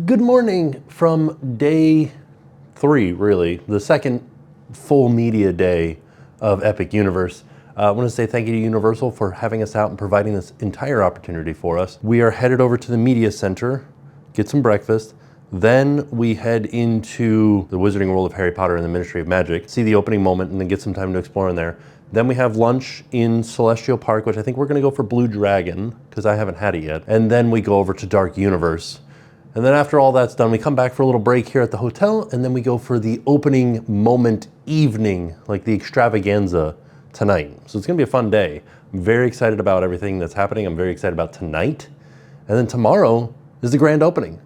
Good morning from day 3, really, the second full media day of Epic Universe. I want to say thank you to Universal for having us out and providing this entire opportunity for us. We are headed over to the media center, get some breakfast, then we head into the Wizarding World of Harry Potter and the Ministry of Magic, see the opening moment and then get some time to explore in there. Then we have lunch in Celestial Park, which I think we're gonna go for Blue Dragon, because I haven't had it yet. And then we go over to Dark Universe. And then after all that's done, we come back for a little break here at the hotel, and then we go for the opening moment evening, like the extravaganza tonight. So it's gonna be a fun day. I'm very excited about everything that's happening. I'm very excited about tonight. And then tomorrow is the grand opening.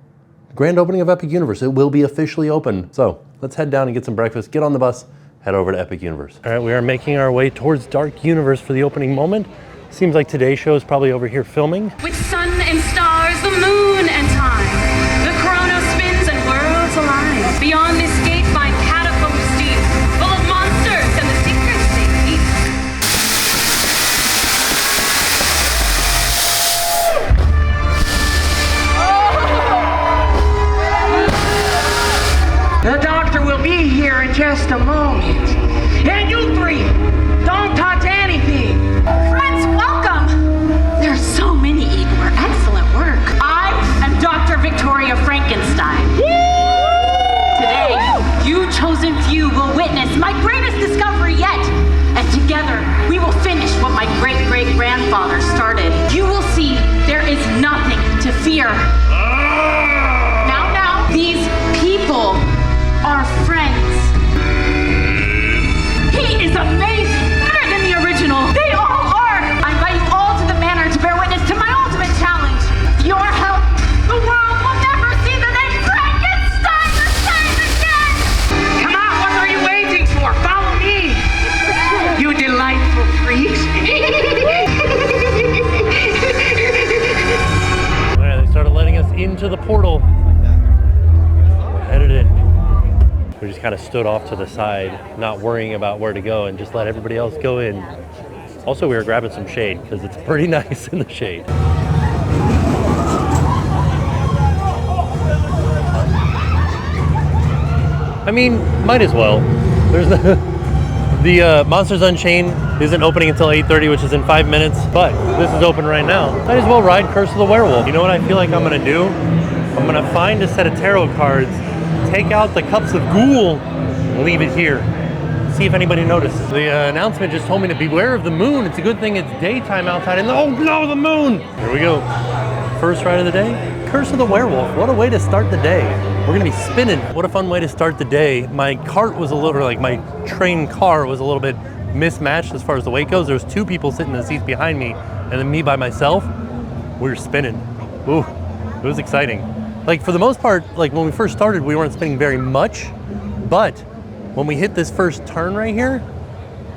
Grand opening of Epic Universe. It will be officially open. So let's head down and get some breakfast, get on the bus, head over to Epic Universe. All right, we are making our way towards Dark Universe for the opening moment. Seems like today's show is probably over here filming. With sun and stars, the moon and time, the chrono spins and worlds align. Beyond this gate find catacombs deep, full of monsters and the secrets they keep. The doctor will be here in just a moment. And you three, don't touch anything. Friends, welcome! There's so many Igor. Excellent work. I am Dr. Victoria Frankenstein. Today, you chosen few will witness my greatest discovery yet. And together, we will finish what my great-great-grandfather started. You will see there is nothing to fear. Now, these people are friends. He is amazing, better than the original. They all are. I invite you all to the manor to bear witness to my ultimate challenge. With your help, the world will never see the name Frankenstein the same again. Come on, what are you waiting for? Follow me. You delightful freaks. All right, they started letting us into the portal. We're headed in. We just kind of stood off to the side, not worrying about where to go, and just let everybody else go in. Also, we were grabbing some shade because it's pretty nice in the shade. I mean, might as well. There's the Monsters Unchained isn't opening until 8:30, which is in 5 minutes, but this is open right now. Might as well ride Curse of the Werewolf. You know what I feel like I'm gonna do? I'm gonna find a set of tarot cards, take out the cups of ghoul, leave it here. See if anybody notices. The announcement just told me to beware of the moon. It's a good thing it's daytime outside. And oh no, the moon! Here we go. First ride of the day, Curse of the Werewolf. What a way to start the day. We're gonna be spinning. What a fun way to start the day. My cart was a little, like my train car was a little bit mismatched as far as the weight goes. There was 2 people sitting in the seats behind me, and then me by myself. We were spinning. Ooh, it was exciting. Like for the most part, like when we first started, we weren't spinning very much, but when we hit this first turn right here,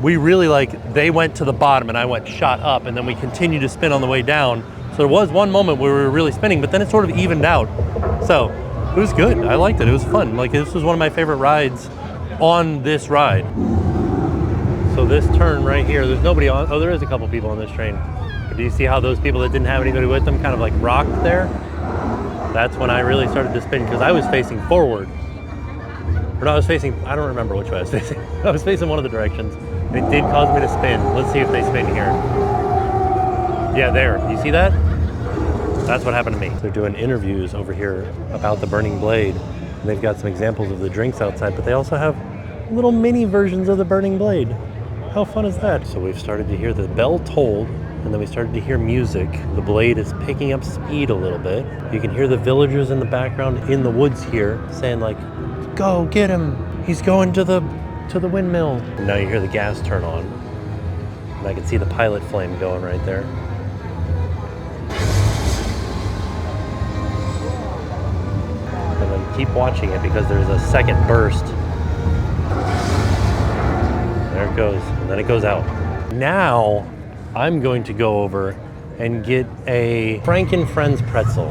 we really they went to the bottom and I went shot up, and then we continued to spin on the way down. So there was one moment where we were really spinning, but then it sort of evened out. So it was good. I liked it. It was fun. Like this was one of my favorite rides on this ride. So this turn right here, there's nobody on. Oh, there is a couple people on this train. But do you see how those people that didn't have anybody with them kind of like rocked there? That's when I really started to spin because I was facing forward. Or no, I was facing, I don't remember which way I was facing. I was facing one of the directions. And it did cause me to spin. Let's see if they spin here. Yeah, there. You see that? That's what happened to me. They're doing interviews over here about the Burning Blade. And they've got some examples of the drinks outside, but they also have little mini versions of the Burning Blade. How fun is that? So we've started to hear the bell tolled, and then we started to hear music. The blade is picking up speed a little bit. You can hear the villagers in the background in the woods here saying like, go get him. He's going to the windmill. And now you hear the gas turn on. And I can see the pilot flame going right there. And then keep watching it because there's a second burst. There it goes, and then it goes out. Now, I'm going to go over and get a Frank and Friends pretzel.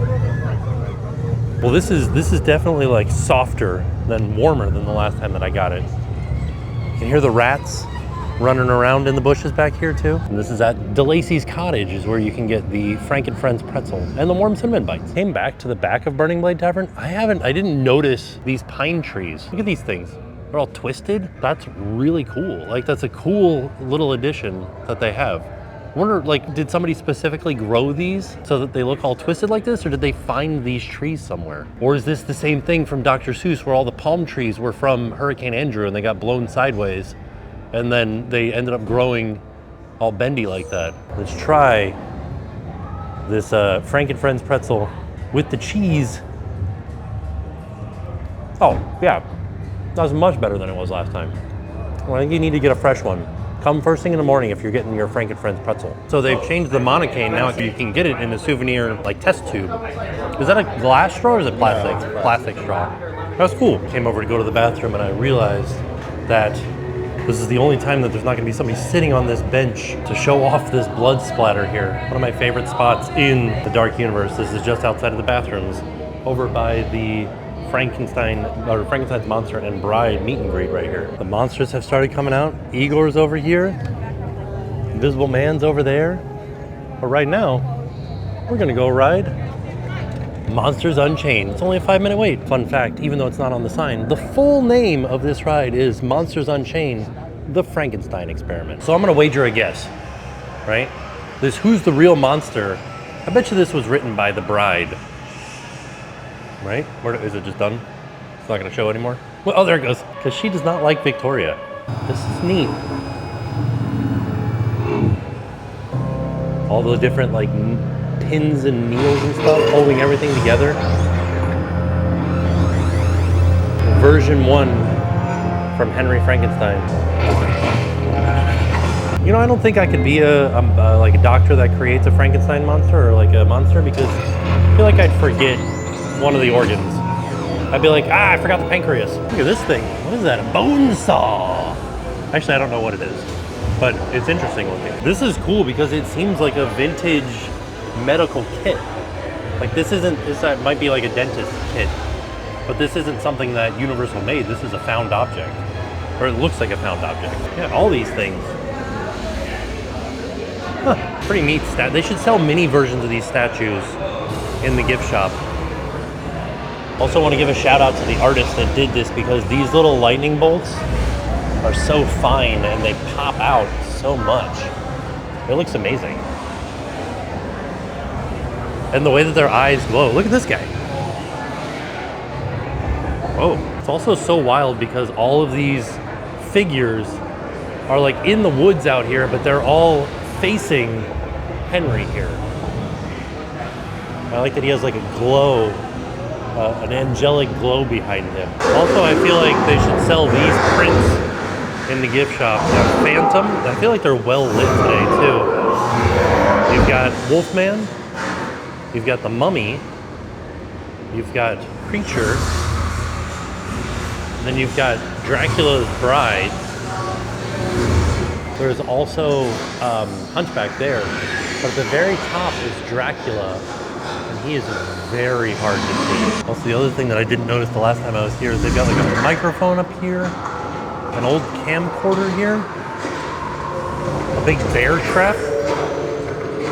Well, this is definitely like softer than warmer than the last time that I got it. You can hear the rats running around in the bushes back here too. And this is at DeLacy's Cottage, is where you can get the Frank and Friends pretzel and the warm cinnamon bites. Came back to the back of Burning Blade Tavern. I didn't notice these pine trees. Look at these things. They're all twisted. That's really cool. Like, that's a cool little addition that they have. I wonder, like, did somebody specifically grow these so that they look all twisted like this, or did they find these trees somewhere? Or is this the same thing from Dr. Seuss, where all the palm trees were from Hurricane Andrew and they got blown sideways, and then they ended up growing all bendy like that? Let's try this Frank and Friends pretzel with the cheese. Oh, yeah, that was much better than it was last time. Well, I think you need to get a fresh one. Come first thing in the morning if you're getting your Frank and Friends pretzel. So they've changed the monocane now, so you can get it in a souvenir like test tube. Is that a glass straw or is it plastic? Plastic straw. That's cool. Came over to go to the bathroom and I realized that this is the only time that there's not gonna be somebody sitting on this bench to show off this blood splatter here. One of my favorite spots in the Dark Universe. This is just outside of the bathrooms, over by the Frankenstein's Monster and Bride meet and greet right here. The monsters have started coming out. Igor's over here. Invisible Man's over there. But right now, we're gonna go ride Monsters Unchained. It's only a 5-minute wait. Fun fact, even though it's not on the sign, the full name of this ride is Monsters Unchained, The Frankenstein Experiment. So I'm gonna wager a guess, right? This Who's the Real Monster, I bet you this was written by the Bride. Right? Where is it just done? It's not gonna show anymore? Well, oh, there it goes. Because she does not like Victoria. This is neat. All those different like pins and needles and stuff, holding everything together. Version 1 from Henry Frankenstein. You know, I don't think I could be like a doctor that creates a Frankenstein monster or like a monster, because I feel like I'd forget one of the organs. I'd be like, I forgot the pancreas. Look at this thing. What is that? A bone saw. Actually, I don't know what it is, but it's interesting looking. This is cool because it seems like a vintage medical kit. Like this might be like a dentist kit, but this isn't something that Universal made. This is a found object, or it looks like a found object. Yeah, all these things. Huh, pretty neat They should sell mini versions of these statues in the gift shop. Also want to give a shout out to the artist that did this, because these little lightning bolts are so fine and they pop out so much. It looks amazing. And the way that their eyes glow. Look at this guy. Whoa. It's also so wild because all of these figures are like in the woods out here, but they're all facing Henry here. I like that he has like a glow. An angelic glow behind him. Also, I feel like they should sell these prints in the gift shop. Now, Phantom, I feel like they're well lit today too. You've got Wolfman, you've got the Mummy, you've got Creature, and then you've got Dracula's Bride. There's also Hunchback there, but at the very top is Dracula. He is very hard to see. Also, the other thing that I didn't notice the last time I was here is they've got like a microphone up here, an old camcorder here, a big bear trap,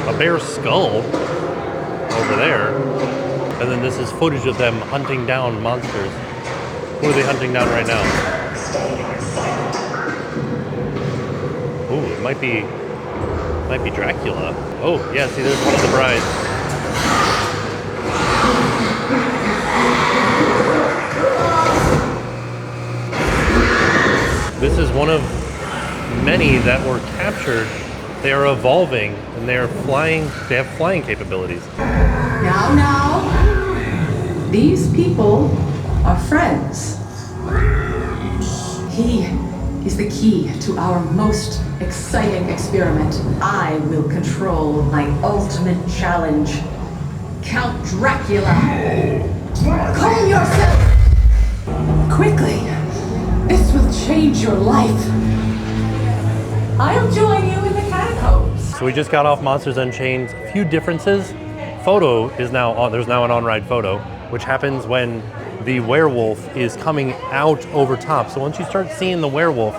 a bear skull over there, and then this is footage of them hunting down monsters. What are they hunting down right now? Ooh, it might be Dracula. Oh, yeah, see, there's one of the brides. This is one of many that were captured. They are evolving and they are flying. They have flying capabilities. Now, these people are friends. He is the key to our most exciting experiment. I will control my ultimate challenge. Count Dracula. Calm yourself. Quickly. This will change your life. I'll join you in the catacombs. So we just got off Monsters Unchained. A few differences. Photo is now on. There's now an on-ride photo, which happens when the werewolf is coming out over top. So once you start seeing the werewolf,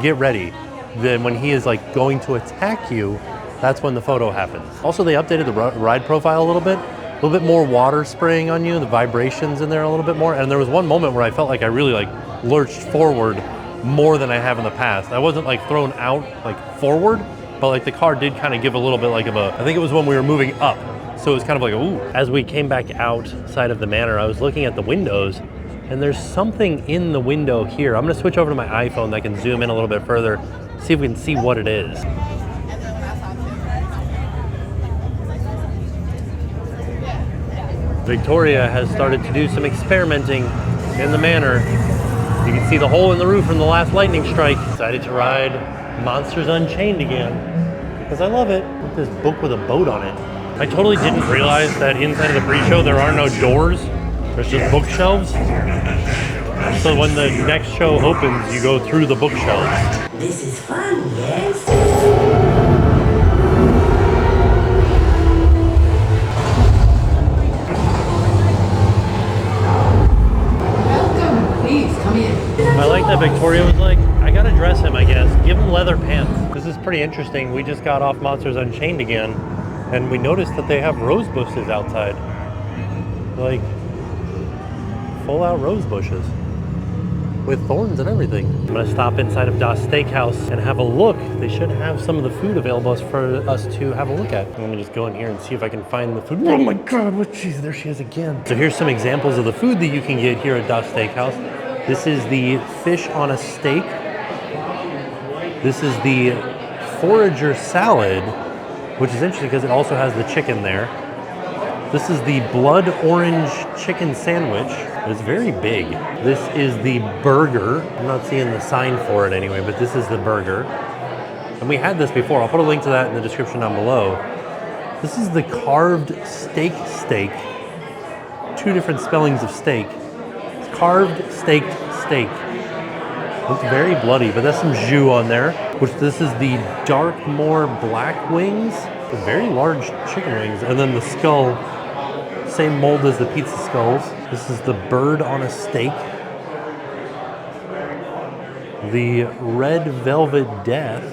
get ready. then when he is like going to attack you, that's when the photo happens. Also, they updated the ride profile a little bit more water spraying on you, the vibrations in there a little bit more. And there was one moment where I felt like I really like lurched forward more than I have in the past. I wasn't like thrown out like forward, but like the car did kind of give a little bit like of a, I think it was when we were moving up. So it was kind of like, ooh. As we came back outside of the manor, I was looking at the windows and there's something in the window here. I'm gonna switch over to my iPhone that can zoom in a little bit further, see if we can see what it is. Victoria has started to do some experimenting in the manor. You can see the hole in the roof from the last lightning strike. Decided to ride Monsters Unchained again because I love it. This book with a boat on it. I totally didn't realize that inside of the pre-show there are no doors. There's just bookshelves. So when the next show opens, you go through the bookshelves. This is fun, yes? I like that Victoria was like, I gotta dress him, I guess. Give him leather pants. This is pretty interesting. We just got off Monsters Unchained again, and we noticed that they have rose bushes outside. Like, full out rose bushes. With thorns and everything. I'm gonna stop inside of Das Steakhouse and have a look. They should have some of the food available for us to have a look at. Let me just go in here and see if I can find the food. Oh my God, what, geez, there she is again. So here's some examples of the food that you can get here at Das Steakhouse. This is the fish on a steak. This is the forager salad, which is interesting because it also has the chicken there. This is the blood orange chicken sandwich. It's very big. This is the burger. I'm not seeing the sign for it anyway, but this is the burger. And we had this before. I'll put a link to that in the description down below. This is the carved steak. Two different spellings of steak. Carved staked steak. Looks very bloody, but that's some jus on there. Which this is the Darkmoor black wings. Very large chicken wings. And then the skull, same mold as the pizza skulls. This is the bird on a steak. The red velvet death.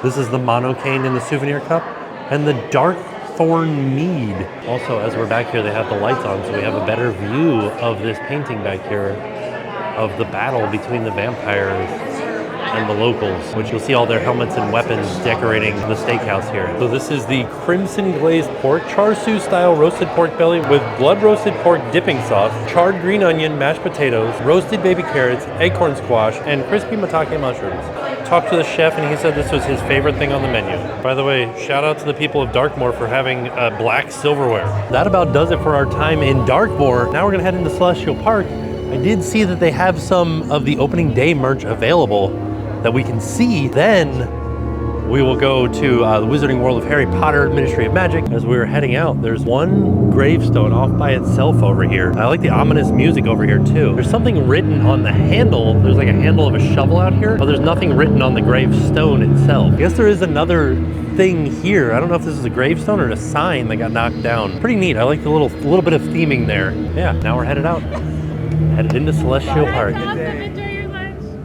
This is the monocane in the souvenir cup. And the dark thorn mead. Also, as we're back here, they have the lights on, so we have a better view of this painting back here of the battle between the vampires and the locals, which you'll see all their helmets and weapons decorating the steakhouse here. So this is the crimson glazed pork, char siu style roasted pork belly with blood roasted pork dipping sauce, charred green onion, mashed potatoes, roasted baby carrots, acorn squash, and crispy maitake mushrooms. Talked to the chef and he said this was his favorite thing on the menu. By the way, shout out to the people of Darkmoor for having black silverware. That about does it for our time in Darkmoor. Now we're gonna head into Celestial Park. I did see that they have some of the opening day merch available that we can see. Then we will go to the Wizarding World of Harry Potter Ministry of Magic. As we were heading out, there's one gravestone off by itself over here. I like the ominous music over here too. There's something written on the handle. There's like a handle of a shovel out here, but there's nothing written on the gravestone itself. I guess there is another thing here. I don't know if this is a gravestone or a sign that got knocked down. Pretty neat. I like the little bit of theming there. Yeah, now we're headed out. Headed into Celestial Park.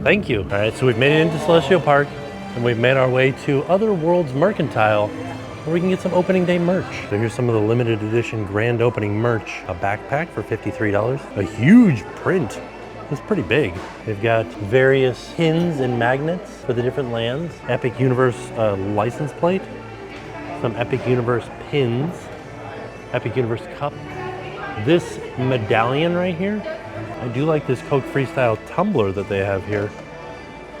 Thank you. All right, so we've made it into Celestial Park and we've made our way to Other Worlds Mercantile where we can get some opening day merch. So here's some of the limited edition grand opening merch. A backpack for $53. A huge print. It's pretty big. They've got various pins and magnets for the different lands. Epic Universe license plate. Some Epic Universe pins. Epic Universe cup. This medallion right here. I do like this Coke Freestyle tumbler that they have here.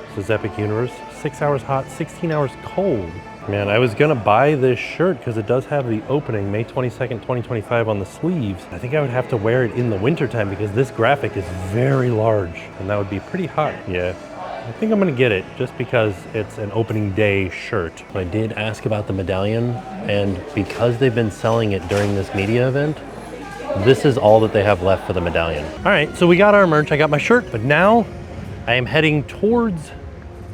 This is Epic Universe. 6 hours hot, 16 hours cold. Man, I was gonna buy this shirt because it does have the opening May 22nd, 2025 on the sleeves. I think I would have to wear it in the wintertime because this graphic is very large and that would be pretty hot. Yeah, I think I'm gonna get it just because it's an opening day shirt. I did ask about the medallion and because they've been selling it during this media event, this is all that they have left for the medallion. All right, so we got our merch. I got my shirt, but now I am heading towards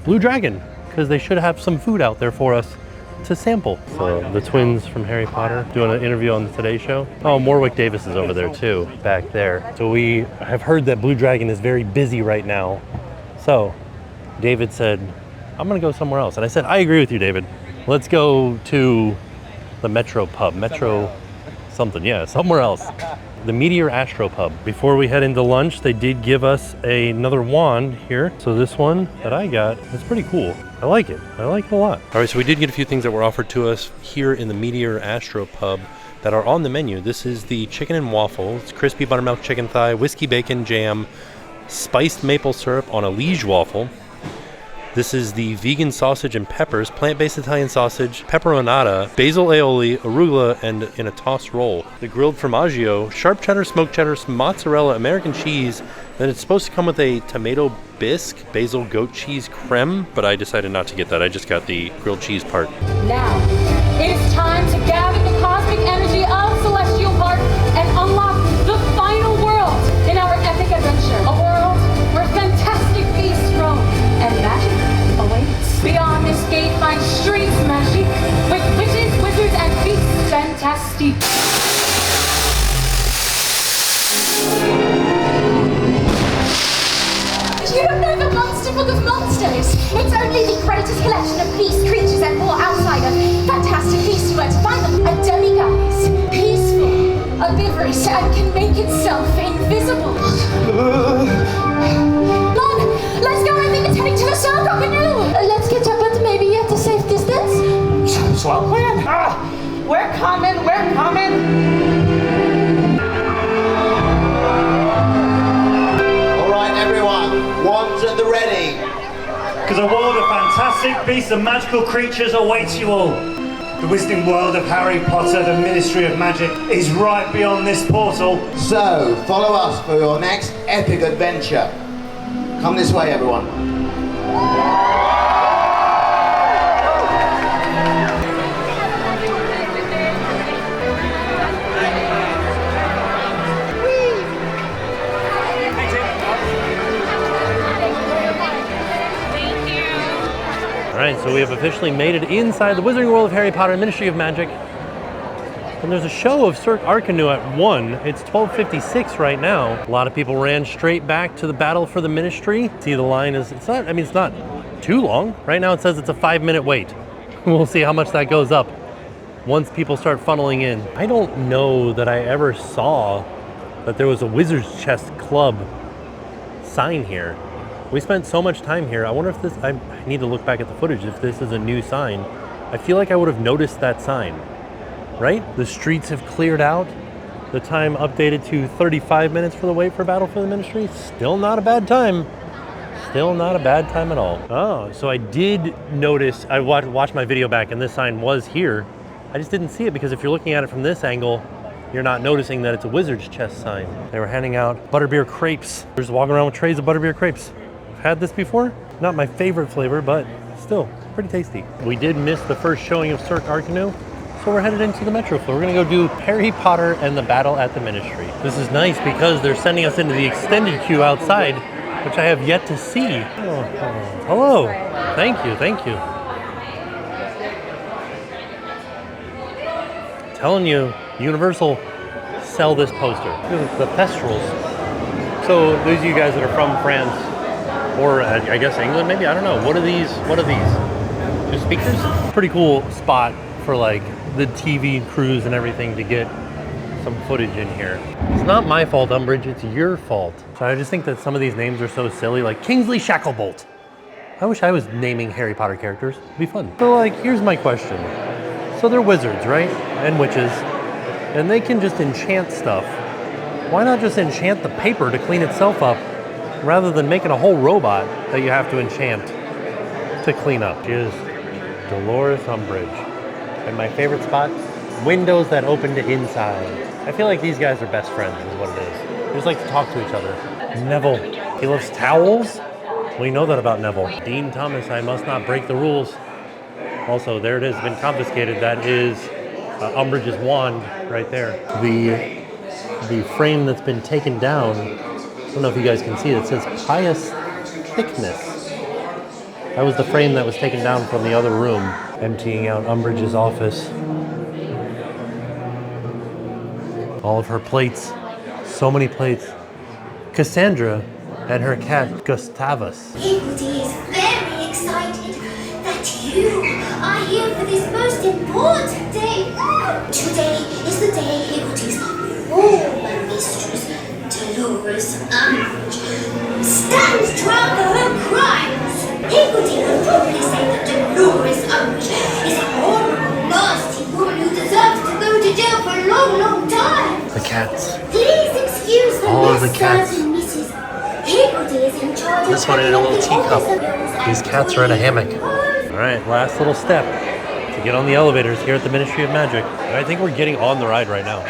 Blue Dragon because they should have some food out there for us to sample. So the twins from Harry Potter doing an interview on the Today Show. Oh, Warwick Davis is over there too, back there. So we have heard that Blue Dragon is very busy right now. So David said, I'm gonna go somewhere else. And I said, I agree with you, David. Let's go to the Metro pub. Metro something, yeah, somewhere else. The Meteor Astro Pub. Before we head into lunch, they did give us another wand here. So this one that I got is pretty cool. I like it. I like it a lot. All right, so we did get a few things that were offered to us here in the Meteor Astro Pub that are on the menu. This is the chicken and waffle. It's crispy buttermilk chicken thigh, whiskey bacon jam, spiced maple syrup on a liege waffle. This is the vegan sausage and peppers, plant-based Italian sausage, pepperonata, basil aioli, arugula, and in a tossed roll. The grilled formaggio, sharp cheddar, smoked cheddar, mozzarella, American cheese. Then it's supposed to come with a tomato bisque, basil goat cheese creme, but I decided not to get that. I just got the grilled cheese part. Now, it is time to gather the cosmic energy of Celestial Park and unlock the final world in our epic adventure. A world where fantastic beasts roam and magic awaits. Beyond this gate find streets magic with witches, wizards, and beasts fantastic. You don't know the monster book of monsters. It's only the greatest collection of beast creatures and more outside of fantastic beasts you were to find them. A demiguise, peaceful, omnivorous, and can make itself invisible. Come on, let's go. I think it's heading to the circle canoe. Let's get up, but maybe at a safe distance. Swell plan. We're coming, we're coming. Wands at the ready. Because a world of fantastic beasts and magical creatures awaits you all. The wizarding world of Harry Potter, the Ministry of Magic, is right beyond this portal. So, follow us for your next epic adventure. Come this way, everyone. All right, so we have officially made it inside the Wizarding World of Harry Potter, Ministry of Magic. And there's a show of Cirque Arcanu at 1. It's 12:56 right now. A lot of people ran straight back to the battle for the Ministry. See, the line is, it's not too long. Right now it says it's a 5-minute wait. We'll see how much that goes up once people start funneling in. I don't know that I ever saw that there was a Wizard's Chest Club sign here. We spent so much time here. I wonder if this, I need to look back at the footage, if this is a new sign. I feel like I would have noticed that sign, right? The streets have cleared out. The time updated to 35 minutes for the wait for Battle for the Ministry. Still not a bad time. Still not a bad time at all. Oh, so I did notice, I watched my video back and this sign was here. I just didn't see it because if you're looking at it from this angle, you're not noticing that it's a Wizard's Chest sign. They were handing out butterbeer crepes. We're just walking around with trays of butterbeer crepes. Had this before. Not my favorite flavor, but still pretty tasty. We did miss the first showing of Cirque Arcanu, so we're headed into the Metro floor. We're gonna go do Harry Potter and the Battle at the Ministry. This is nice because they're sending us into the extended queue outside, which I have yet to see. Oh, hello. Thank you, thank you. Telling you, Universal, sell this poster. Look at the Thestrals. So those of you guys that are from France, or I guess England, maybe, I don't know. What are these? Just speakers? Pretty cool spot for like the TV crews and everything to get some footage in here. It's not my fault, Umbridge, it's your fault. So I just think that some of these names are so silly, like Kingsley Shacklebolt. I wish I was naming Harry Potter characters. It'd be fun. So like, here's my question. So they're wizards, right? And witches. And they can just enchant stuff. Why not just enchant the paper to clean itself up rather than making a whole robot that you have to enchant to clean up? She is Dolores Umbridge. And my favorite spot, windows that open to inside. I feel like these guys are best friends is what it is. They just like to talk to each other. Neville, he loves towels? We know that about Neville. Dean Thomas, I must not break the rules. Also, there it is, been confiscated. That is Umbridge's wand right there. The frame that's been taken down, I don't know if you guys can see it, it says Pious Thickness. That was the frame that was taken down from the other room, emptying out Umbridge's office. All of her plates, so many plates. Cassandra and her cat Gustavus. Higgledy is very excited. important day. Today is the day Higgledies all my mistress, Dolores Umbridge, stands trial for her crimes. Higgledy would probably say that Dolores Umbridge is a horrible, nasty woman who deserves to go to jail for a long, long time. The cats. Please excuse the All of the Miss cats. and Mrs. Higgledy is in charge This of one in a little the teacup. office of bills These and cats are in a hammock. toys. All right, last little step to get on the elevators here at the Ministry of Magic. And I think we're getting on the ride right now.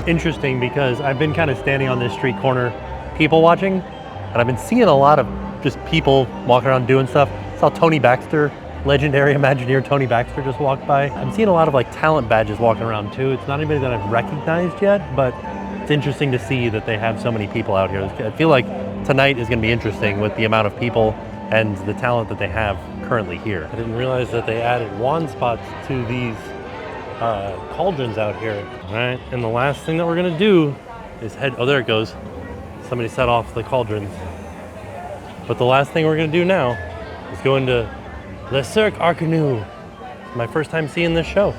Interesting because I've been kind of standing on this street corner people watching, and I've been seeing a lot of just people walking around doing stuff. Saw Tony Baxter, legendary Imagineer Tony Baxter, just walked by. I'm seeing a lot of like talent badges walking around too. It's not anybody that I've recognized yet, but it's interesting to see that they have so many people out here. I feel like tonight is going to be interesting with the amount of people and the talent that they have currently here. I didn't realize that they added wand spots to these cauldrons out here. All right, and the last thing that we're gonna do is head, oh, there it goes. Somebody set off the cauldrons. But the last thing we're gonna do now is go into Le Cirque Arcanu. It's my first time seeing this show.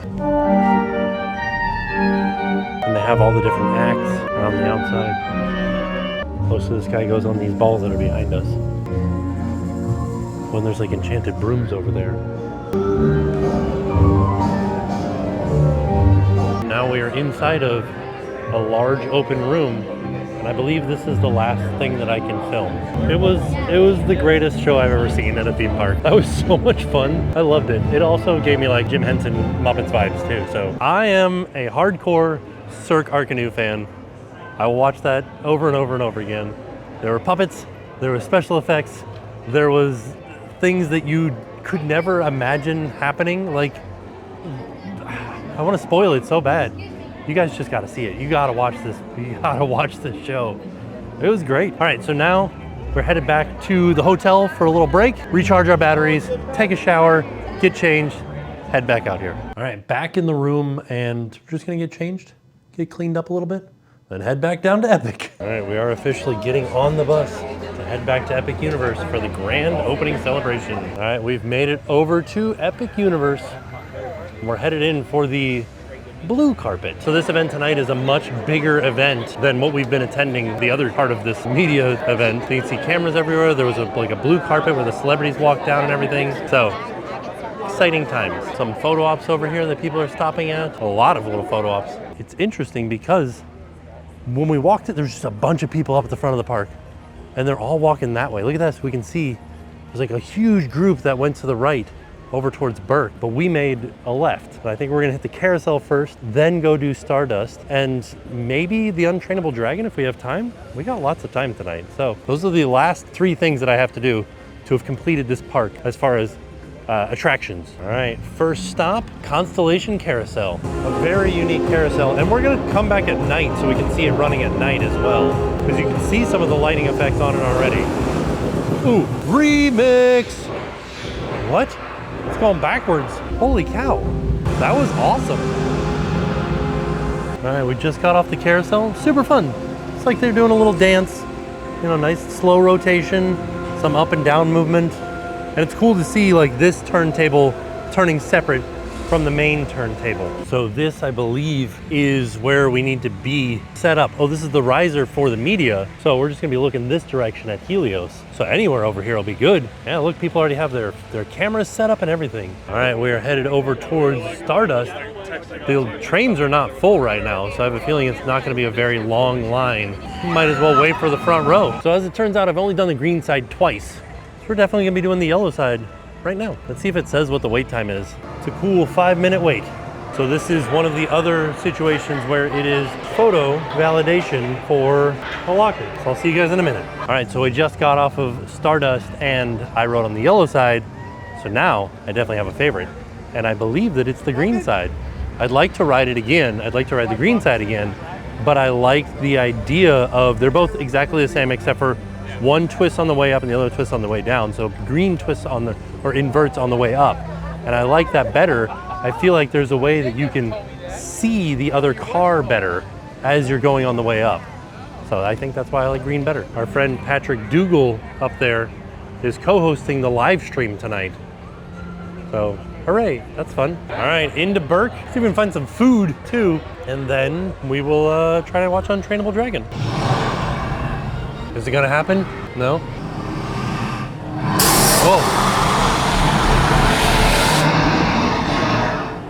And they have all the different acts around the outside. Most of this guy goes on these balls that are behind us. When there's like enchanted brooms over there. Now we are inside of a large open room, and I believe this is the last thing that I can film. It was the greatest show I've ever seen at a theme park. That was so much fun. I loved it. It also gave me like Jim Henson Muppets vibes too. So I am a hardcore Cirque Arcanu fan. I will watch that over and over and over again. There were puppets, there was special effects, there was things that you could never imagine happening. Like, I want to spoil it so bad. You guys just got to see it. You got to watch this. You got to watch this show. It was great. All right, so now we're headed back to the hotel for a little break, recharge our batteries, take a shower, get changed, head back out here. All right, back in the room, and we're just gonna get changed, get cleaned up a little bit, then head back down to Epic. All right, we are officially getting on the bus to head back to Epic Universe for the grand opening celebration. All right, we've made it over to Epic Universe. We're headed in for the blue carpet. So this event tonight is a much bigger event than what we've been attending the other part of this media event. So you can see cameras everywhere. There was like a blue carpet where the celebrities walked down and everything. So exciting times. Some photo ops over here that people are stopping at. A lot of little photo ops. It's interesting because when we walked it, there's just a bunch of people up at the front of the park and they're all walking that way. Look at this, we can see there's like a huge group that went to the right over towards Burke, but we made a left. I think we're gonna hit the Carousel first, then go do Stardust, and maybe the Untrainable Dragon if we have time. We got lots of time tonight. So those are the last 3 things that I have to do to have completed this park as far as attractions. All right, first stop, Constellation Carousel. A very unique carousel, and we're gonna come back at night so we can see it running at night as well, because you can see some of the lighting effects on it already. Ooh, remix! What? It's going backwards. Holy cow. That was awesome. All right, we just got off the carousel. Super fun. It's like they're doing a little dance. You know, nice slow rotation, some up and down movement. And it's cool to see like this turntable turning separate from the main turntable. So this, I believe, is where we need to be set up. Oh, this is the riser for the media. So we're just gonna be looking this direction at Helios. So anywhere over here will be good. Yeah, look, people already have their cameras set up and everything. All right, we are headed over towards Stardust. The trains are not full right now, so I have a feeling it's not gonna be a very long line. You might as well wait for the front row. So as it turns out, I've only done the green side twice. So we're definitely gonna be doing the yellow side right now. Let's see if it says what the wait time is. It's a cool 5-minute wait. So this is one of the other situations where it is photo validation for a locker. So I'll see you guys in a minute. All right, so we just got off of Stardust and I rode on the yellow side. So now I definitely have a favorite. And I believe that it's the green side. I'd like to ride it again. I'd like to ride the green side again, but I like the idea of, they're both exactly the same except for one twist on the way up and the other twist on the way down. So green twists on the, or inverts on the way up. And I like that better. I feel like there's a way that you can see the other car better as you're going on the way up. So I think that's why I like green better. Our friend Patrick Dougal up there is co-hosting the live stream tonight. So hooray, that's fun. All right, into Burke. See if we can find some food too. And then we will try to watch Untrainable Dragon. Is it gonna happen? No? Whoa.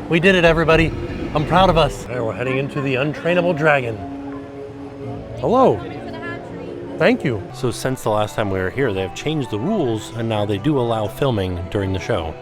We did it, everybody. I'm proud of us. All right, we're heading into the Untrainable Dragon. Hello. Thank you. So since the last time we were here, they have changed the rules and now they do allow filming during the show.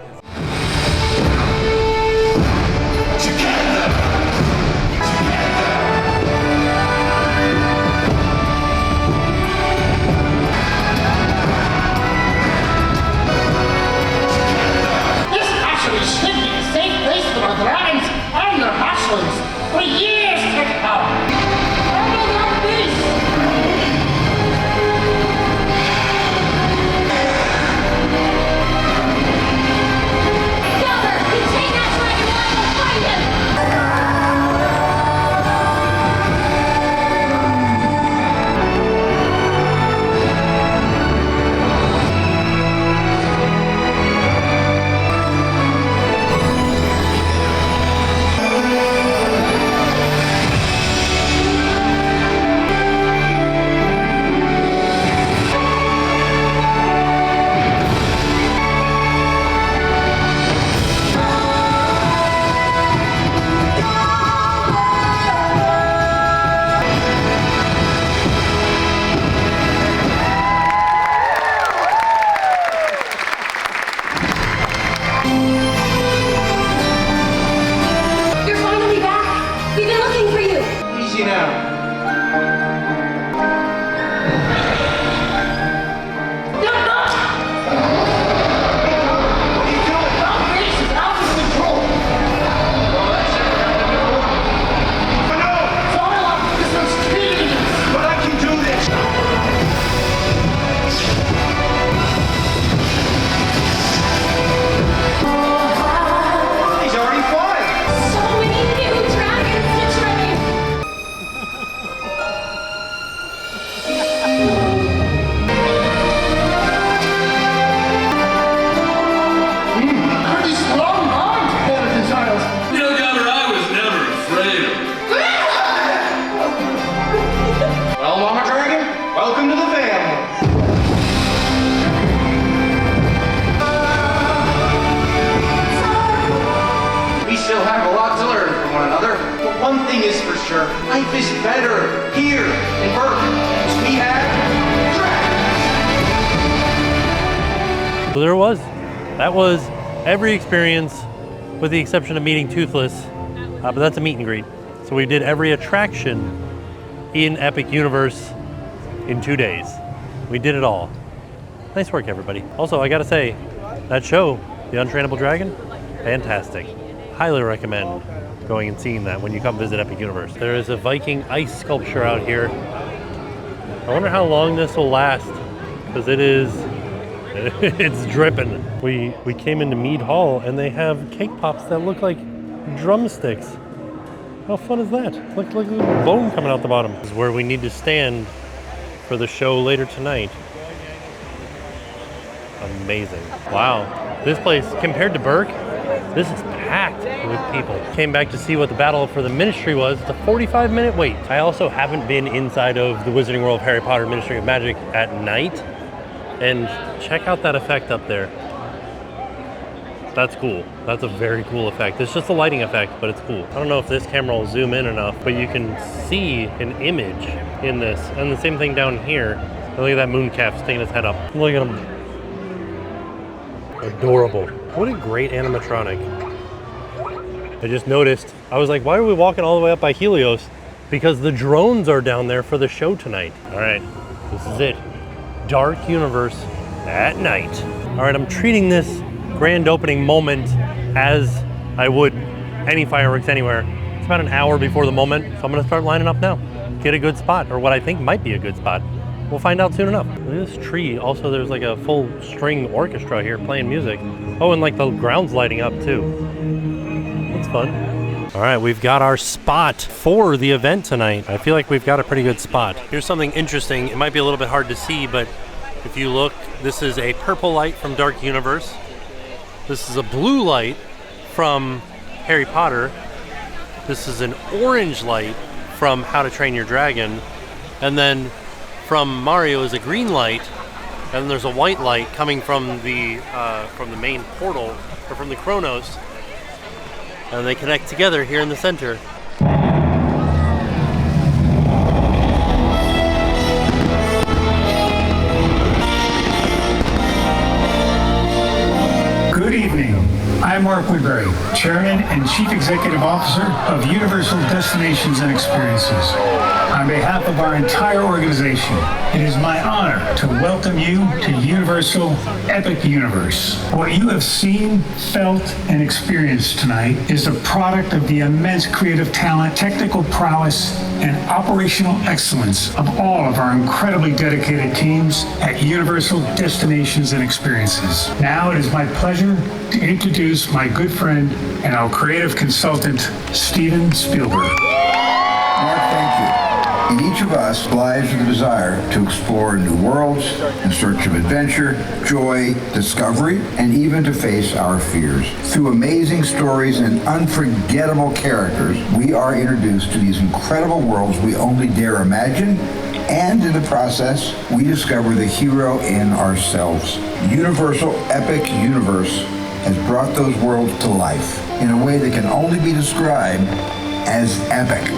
Life is better here in Burke. We have dragons. So there it was. That was every experience with the exception of meeting Toothless, but that's a meet and greet. So we did every attraction in Epic Universe in 2 days. We did it all. Nice work, everybody. Also, I gotta say, that show, The Untrainable Dragon, fantastic. Highly recommend going and seeing that when you come visit Epic Universe. There is a Viking ice sculpture out here. I wonder how long this will last, because it's dripping. We came into Mead Hall and they have cake pops that look like drumsticks. How fun is that? Look like a bone coming out the bottom. This is where we need to stand for the show later tonight. Amazing. Wow. This place, compared to Burke, this is packed with people. Came back to see what the battle for the Ministry was. It's a 45-minute wait. I also haven't been inside of the Wizarding World of Harry Potter Ministry of Magic at night. And check out that effect up there. That's cool. That's a very cool effect. It's just a lighting effect, but it's cool. I don't know if this camera will zoom in enough, but you can see an image in this. And the same thing down here. And look at that mooncalf sticking his head up. Look at him. Adorable. What a great animatronic. I just noticed, I was like, why are we walking all the way up by Helios? Because the drones are down there for the show tonight. All right, this is it. Dark Universe at night. All right, I'm treating this grand opening moment as I would any fireworks anywhere. It's about an hour before the moment, so I'm gonna start lining up now. Get a good spot, or what I think might be a good spot. We'll find out soon enough. Look at this tree. Also, there's like a full string orchestra here playing music. Oh, and like the ground's lighting up too. That's fun. All right, we've got our spot for the event tonight. I feel like we've got a pretty good spot. Here's something interesting. It might be a little bit hard to see, but if you look, this is a purple light from Dark Universe. This is a blue light from Harry Potter. This is an orange light from How to Train Your Dragon. And then from Mario is a green light. And then there's a white light coming from the main portal, or from the Chronos. And they connect together here in the center. Good evening. I'm Mark Woodbury, Chairman and Chief Executive Officer of Universal Destinations and Experiences. On behalf of our entire organization, it is my honor to welcome you to Universal Epic Universe. What you have seen, felt, and experienced tonight is a product of the immense creative talent, technical prowess, and operational excellence of all of our incredibly dedicated teams at Universal Destinations and Experiences. Now it is my pleasure to introduce my good friend and our creative consultant, Steven Spielberg. Mark, thank you. In each of us lies the desire to explore new worlds in search of adventure, joy, discovery, and even to face our fears. Through amazing stories and unforgettable characters, we are introduced to these incredible worlds we only dare imagine, and in the process, we discover the hero in ourselves. Universal Epic Universe has brought those worlds to life in a way that can only be described as epic.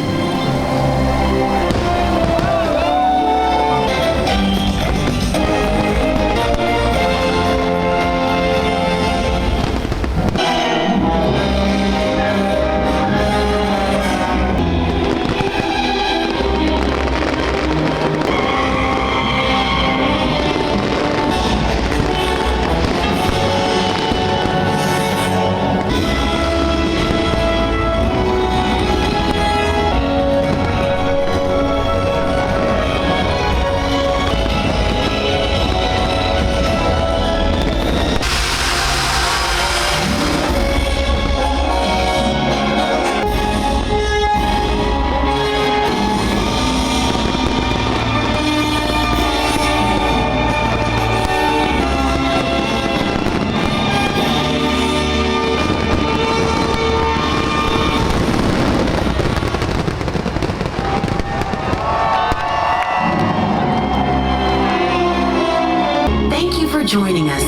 Joining us.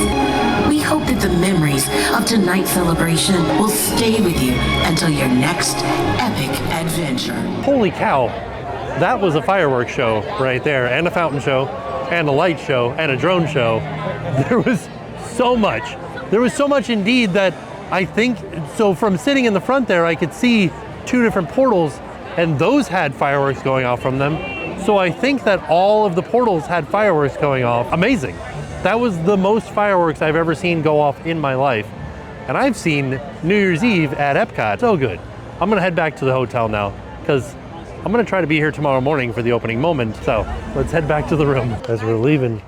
We hope that the memories of tonight's celebration will stay with you until your next epic adventure. Holy cow, that was a fireworks show right there, and a fountain show, and a light show, and a drone show. There was so much. There was so much indeed that I think, so from sitting in the front there, I could see two different portals, and those had fireworks going off from them. So I think that all of the portals had fireworks going off. Amazing. That was the most fireworks I've ever seen go off in my life. And I've seen New Year's Eve at Epcot. So good. I'm gonna head back to the hotel now because I'm gonna try to be here tomorrow morning for the opening moment. So let's head back to the room. As we're leaving,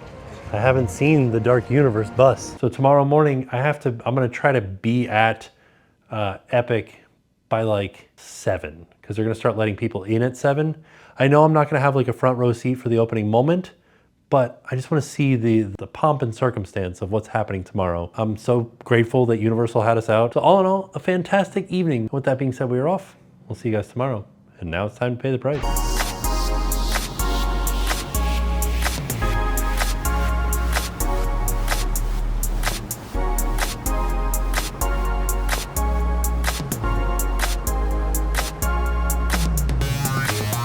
I haven't seen the Dark Universe bus. So tomorrow morning, I'm gonna try to be at Epic by like 7 because they're gonna start letting people in at 7. I know I'm not gonna have like a front row seat for the opening moment, but I just want to see the pomp and circumstance of what's happening tomorrow. I'm so grateful that Universal had us out. So all in all, a fantastic evening. With that being said, we are off. We'll see you guys tomorrow. And now it's time to pay the price.